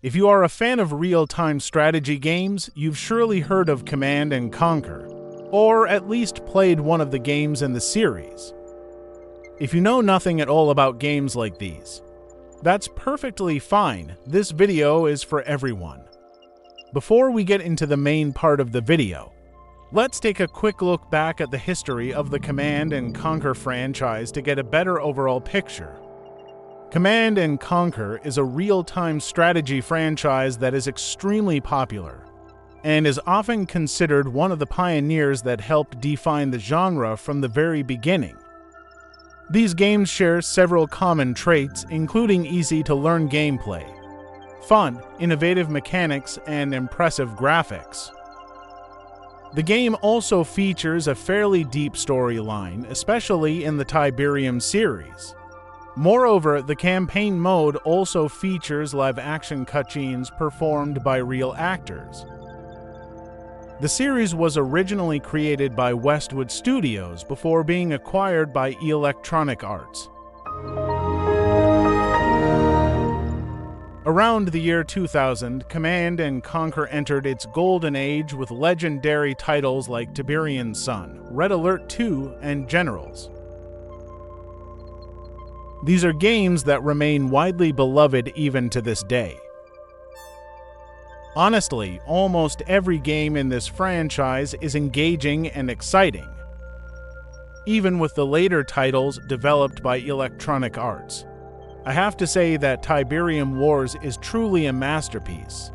If you are a fan of real-time strategy games, you've surely heard of Command & Conquer, or at least played one of the games in the series. If you know nothing at all about games like these, that's perfectly fine. This video is for everyone. Before we get into the main part of the video, let's take a quick look back at the history of the Command & Conquer franchise to get a better overall picture. Command & Conquer is a real-time strategy franchise that is extremely popular and is often considered one of the pioneers that helped define the genre from the very beginning. These games share several common traits, including easy-to-learn gameplay, fun, innovative mechanics, and impressive graphics. The game also features a fairly deep storyline, especially in the Tiberium series. Moreover, the campaign mode also features live-action cutscenes performed by real actors. The series was originally created by Westwood Studios before being acquired by Electronic Arts. Around the year 2000, Command & Conquer entered its golden age with legendary titles like Tiberian Sun, Red Alert 2, and Generals. These are games that remain widely beloved even to this day. Honestly, almost every game in this franchise is engaging and exciting, even with the later titles developed by Electronic Arts. I have to say that Tiberium Wars is truly a masterpiece.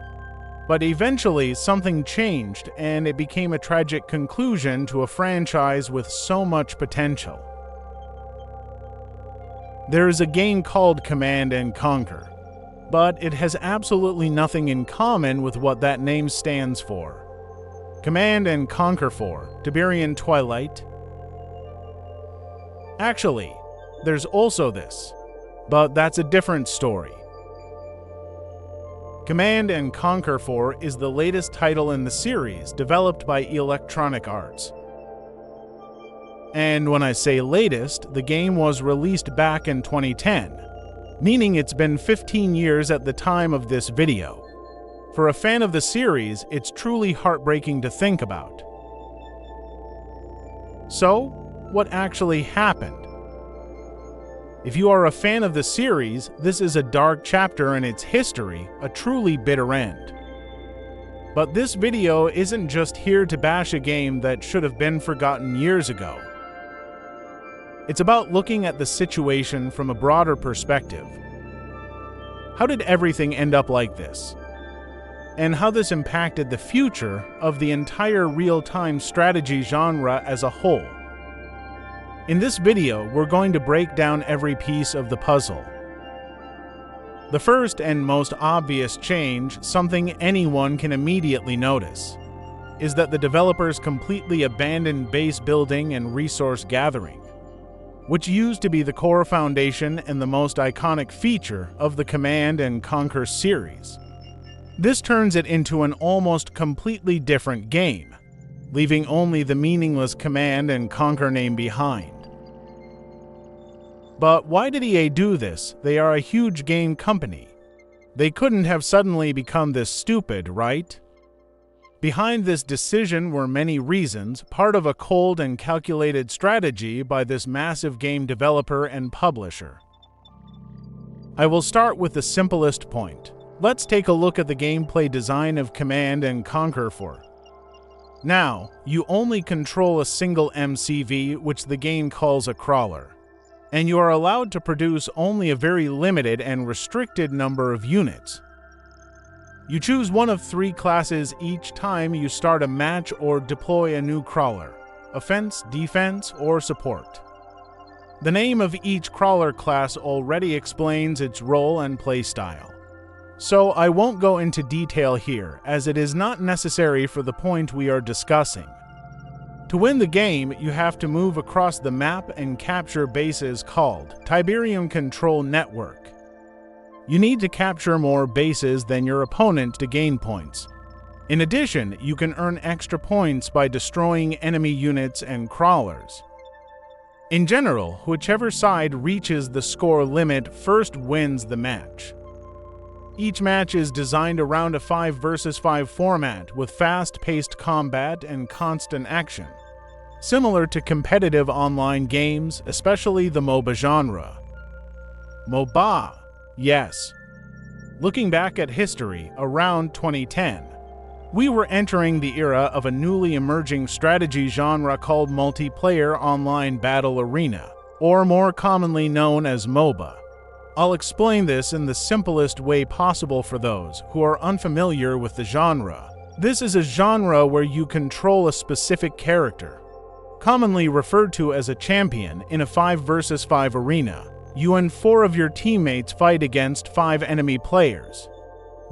But eventually, something changed, and it became a tragic conclusion to a franchise with so much potential. There is a game called Command & Conquer, but it has absolutely nothing in common with what that name stands for. Command & Conquer 4, Tiberian Twilight. Actually, there's also this, but that's a different story. Command & Conquer 4 is the latest title in the series developed by Electronic Arts. And when I say latest, the game was released back in 2010, meaning it's been 15 years at the time of this video. For a fan of the series, it's truly heartbreaking to think about. So, what actually happened? If you are a fan of the series, this is a dark chapter in its history, a truly bitter end. But this video isn't just here to bash a game that should have been forgotten years ago. It's about looking at the situation from a broader perspective. How did everything end up like this? And how this impacted the future of the entire real-time strategy genre as a whole. In this video, we're going to break down every piece of the puzzle. The first and most obvious change, something anyone can immediately notice, is that the developers completely abandoned base building and resource gathering, which used to be the core foundation and the most iconic feature of the Command & Conquer series. This turns it into an almost completely different game, leaving only the meaningless Command & Conquer name behind. But why did EA do this? They are a huge game company. They couldn't have suddenly become this stupid, right? Behind this decision were many reasons, part of a cold and calculated strategy by this massive game developer and publisher. I will start with the simplest point. Let's take a look at the gameplay design of Command & Conquer 4. Now, you only control a single MCV, which the game calls a crawler, and you are allowed to produce only a very limited and restricted number of units. You choose one of 3 classes each time you start a match or deploy a new crawler: offense, defense, or support. The name of each crawler class already explains its role and playstyle, so I won't go into detail here, as it is not necessary for the point we are discussing. To win the game, you have to move across the map and capture bases called Tiberium Control Network. You need to capture more bases than your opponent to gain points. In addition, you can earn extra points by destroying enemy units and crawlers. In general, whichever side reaches the score limit first wins the match. Each match is designed around a 5 versus 5 format with fast-paced combat and constant action, similar to competitive online games, especially the MOBA genre. MOBA, yes. Looking back at history, around 2010, we were entering the era of a newly emerging strategy genre called Multiplayer Online Battle Arena, or more commonly known as MOBA. I'll explain this in the simplest way possible for those who are unfamiliar with the genre. This is a genre where you control a specific character, commonly referred to as a champion, in a 5 versus 5 arena. You and 4 of your teammates fight against 5 enemy players.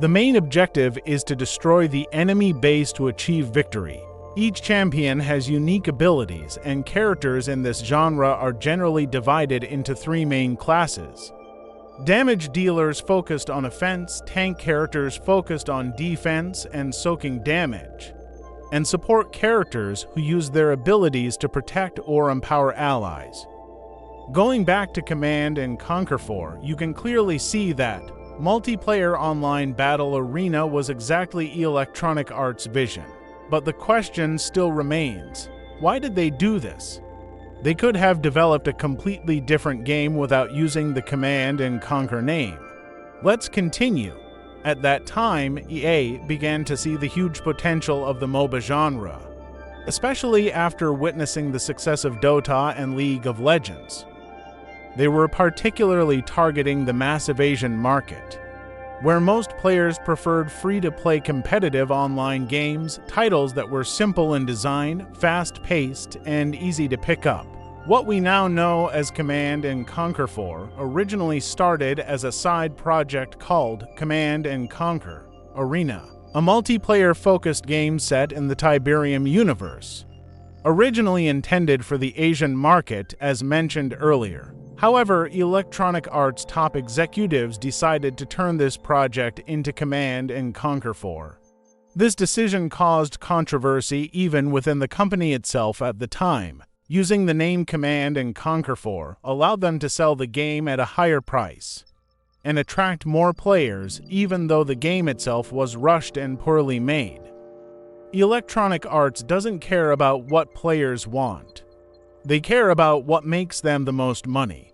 The main objective is to destroy the enemy base to achieve victory. Each champion has unique abilities, and characters in this genre are generally divided into 3 main classes. Damage dealers focused on offense, tank characters focused on defense and soaking damage, and support characters who use their abilities to protect or empower allies. Going back to Command & Conquer 4, you can clearly see that Multiplayer Online Battle Arena was exactly Electronic Arts' vision. But the question still remains, why did they do this? They could have developed a completely different game without using the Command & Conquer name. Let's continue. At that time, EA began to see the huge potential of the MOBA genre, especially after witnessing the success of Dota and League of Legends. They were particularly targeting the massive Asian market, where most players preferred free-to-play competitive online games, titles that were simple in design, fast-paced, and easy to pick up. What we now know as Command & Conquer 4 originally started as a side project called Command & Conquer Arena, a multiplayer-focused game set in the Tiberium universe, originally intended for the Asian market as mentioned earlier. However, Electronic Arts top executives decided to turn this project into Command & Conquer 4. This decision caused controversy even within the company itself at the time. Using the name Command & Conquer 4 allowed them to sell the game at a higher price and attract more players, even though the game itself was rushed and poorly made. Electronic Arts doesn't care about what players want. They care about what makes them the most money.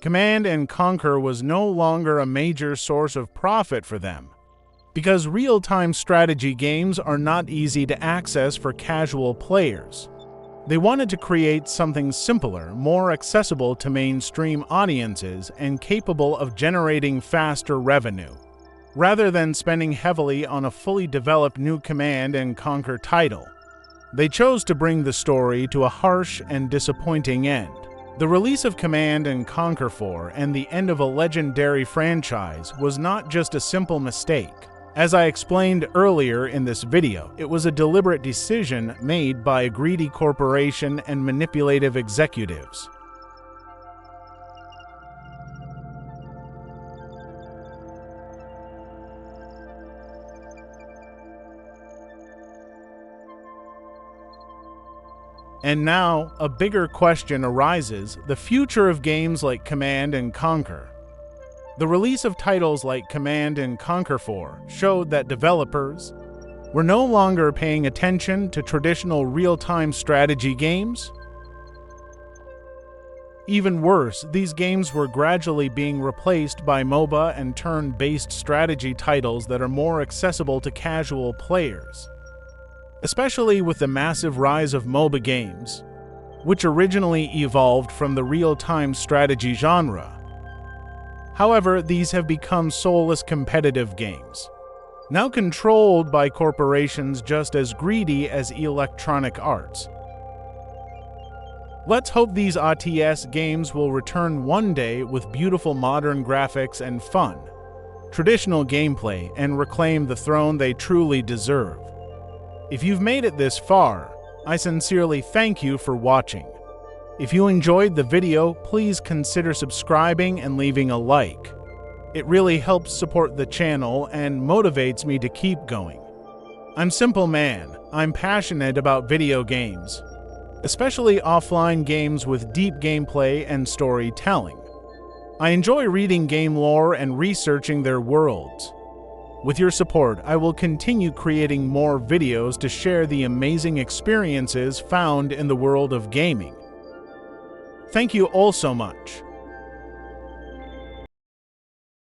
Command & Conquer was no longer a major source of profit for them, because real-time strategy games are not easy to access for casual players. They wanted to create something simpler, more accessible to mainstream audiences, and capable of generating faster revenue, rather than spending heavily on a fully developed new Command & Conquer title. They chose to bring the story to a harsh and disappointing end. The release of Command & Conquer 4 and the end of a legendary franchise was not just a simple mistake. As I explained earlier in this video, it was a deliberate decision made by a greedy corporation and manipulative executives. And now, a bigger question arises: the future of games like Command & Conquer. The release of titles like Command & Conquer 4 showed that developers were no longer paying attention to traditional real-time strategy games. Even worse, these games were gradually being replaced by MOBA and turn-based strategy titles that are more accessible to casual players. Especially with the massive rise of MOBA games, which originally evolved from the real-time strategy genre. However, these have become soulless competitive games, now controlled by corporations just as greedy as Electronic Arts. Let's hope these RTS games will return one day with beautiful modern graphics and fun, traditional gameplay, and reclaim the throne they truly deserve. If you've made it this far, I sincerely thank you for watching. If you enjoyed the video, please consider subscribing and leaving a like. It really helps support the channel and motivates me to keep going. I'm Simple Man. I'm passionate about video games, especially offline games with deep gameplay and storytelling. I enjoy reading game lore and researching their worlds. With your support, I will continue creating more videos to share the amazing experiences found in the world of gaming. Thank you all so much.